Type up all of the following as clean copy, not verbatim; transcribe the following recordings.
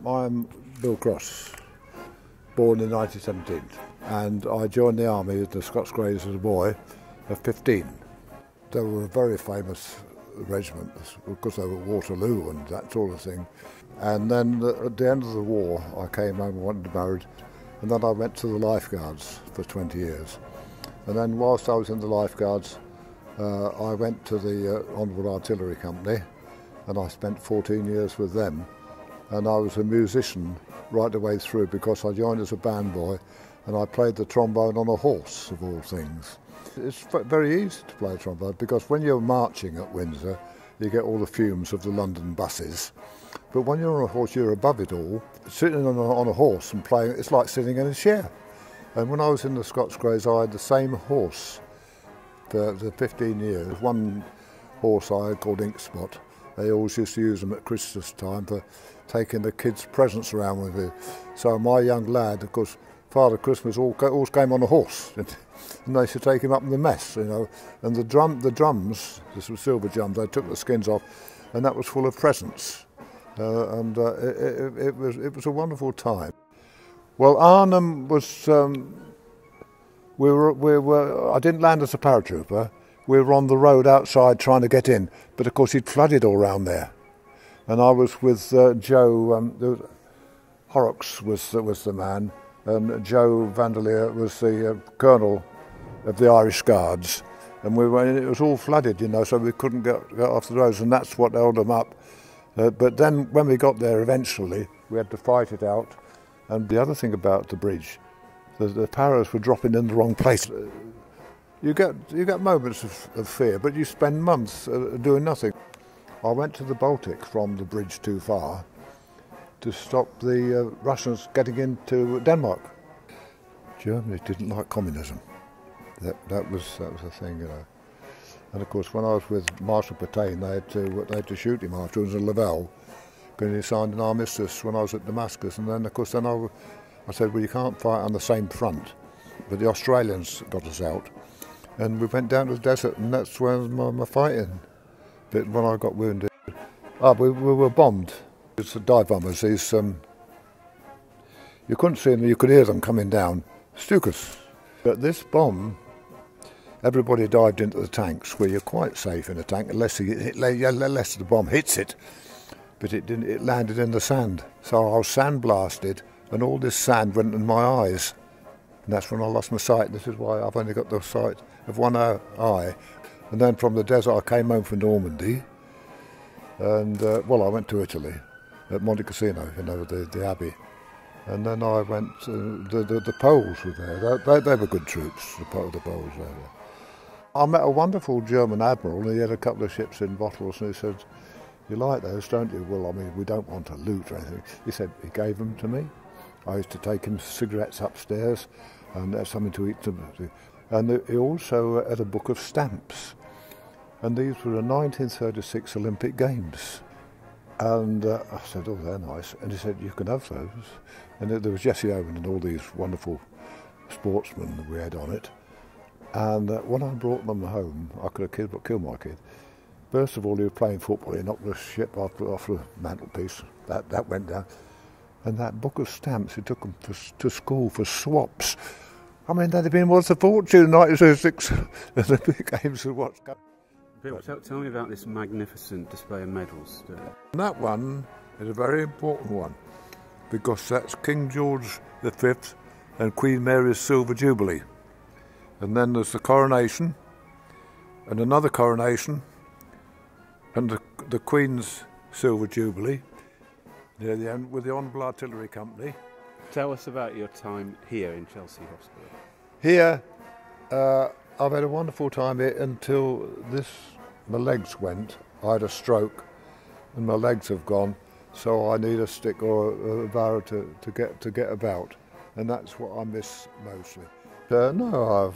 I'm Bill Cross, born in 1917, and I joined the army at the Scots Greys as a boy of 15. They were a very famous regiment because they were at Waterloo and that sort of thing. And then at the end of the war, I came home and wanted to marry, and then I went to the Lifeguards for 20 years. And then whilst I was in the Lifeguards, I went to the Honourable Artillery Company, and I spent 14 years with them. And I was a musician right the way through because I joined as a band boy, and I played the trombone on a horse, of all things. It's very easy to play trombone because when you're marching at Windsor, you get all the fumes of the London buses. But when you're on a horse, you're above it all. Sitting on a horse and playing, it's like sitting in a chair. And when I was in the Scots Greys, I had the same horse for 15 years. One horse I had called Ink Spot. They always used to use them at Christmas time for taking the kids' presents around with you. So my young lad, of course, Father Christmas always came on a horse, and they used to take him up in the mess, you know. And the drums, this was silver drums, they took the skins off, and that was full of presents. It was a wonderful time. Well, Arnhem was. I didn't land as a paratrooper. We were on the road outside trying to get in, but of course it flooded all round there. And I was with Joe. Horrocks was the man, and Joe Vanderleer was the colonel of the Irish Guards. And it was all flooded, you know, so we couldn't get off the roads, and that's what held them up. But then when we got there eventually, we had to fight it out. And the other thing about the bridge, the paras were dropping in the wrong place. You get moments of fear, but you spend months doing nothing. I went to the Baltic from the bridge too far to stop the Russians getting into Denmark. Germany didn't like communism. That was the thing, you know. And of course, when I was with Marshal Pétain, they had to shoot him afterwards in Lavelle, because he signed an armistice when I was at Damascus. And then, of course, I said, well, you can't fight on the same front. But the Australians got us out, and we went down to the desert, and that's where my fighting bit when I got wounded. We were bombed. It's the dive bombers. These you couldn't see them, you could hear them coming down. Stukas. But this bomb, everybody dived into the tanks, where you're quite safe in a tank unless the bomb hits it. But it didn't. It landed in the sand. So I was sandblasted, and all this sand went in my eyes. And that's when I lost my sight. This is why I've only got the sight of one eye. And then from the desert I came home from Normandy. And, well, I went to Italy, at Monte Cassino, you know, the Abbey. And then I went, the Poles were there. They were good troops, the Poles there. I met a wonderful German admiral, and he had a couple of ships in bottles, and he said, "You like those, don't you?" "Well, I mean, we don't want to loot or anything." He said he gave them to me. I used to take him cigarettes upstairs and something to eat. And he also had a book of stamps. And these were the 1936 Olympic Games. And I said, "Oh, they're nice." And he said, "You can have those." And there was Jesse Owen and all these wonderful sportsmen that we had on it. And when I brought them home, I could have killed my kid. First of all, he was playing football. He knocked the ship off the mantelpiece. That went down. And that book of stamps, he took them to school for swaps. I mean, they'd have been worth a fortune in 1936. The big games of what's going. Bill, tell me about this magnificent display of medals. And that one is a very important one, because that's King George V and Queen Mary's Silver Jubilee. And then there's the coronation, and another coronation, and the Queen's Silver Jubilee, near the end, with the Honourable Artillery Company. Tell us about your time here in Chelsea Hospital. Here, I've had a wonderful time here until my legs went. I had a stroke, and my legs have gone, so I need a stick or a barrow to get about, and that's what I miss mostly. No,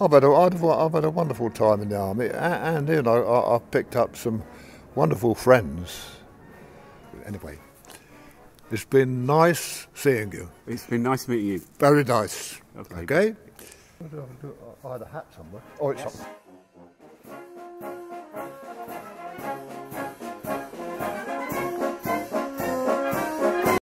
I've had a wonderful time in the army, and you know, I've picked up some wonderful friends. Anyway, it's been nice seeing you. It's been nice meeting you. Very nice. Okay. Okay? I had a hat somewhere. Oh, it's up.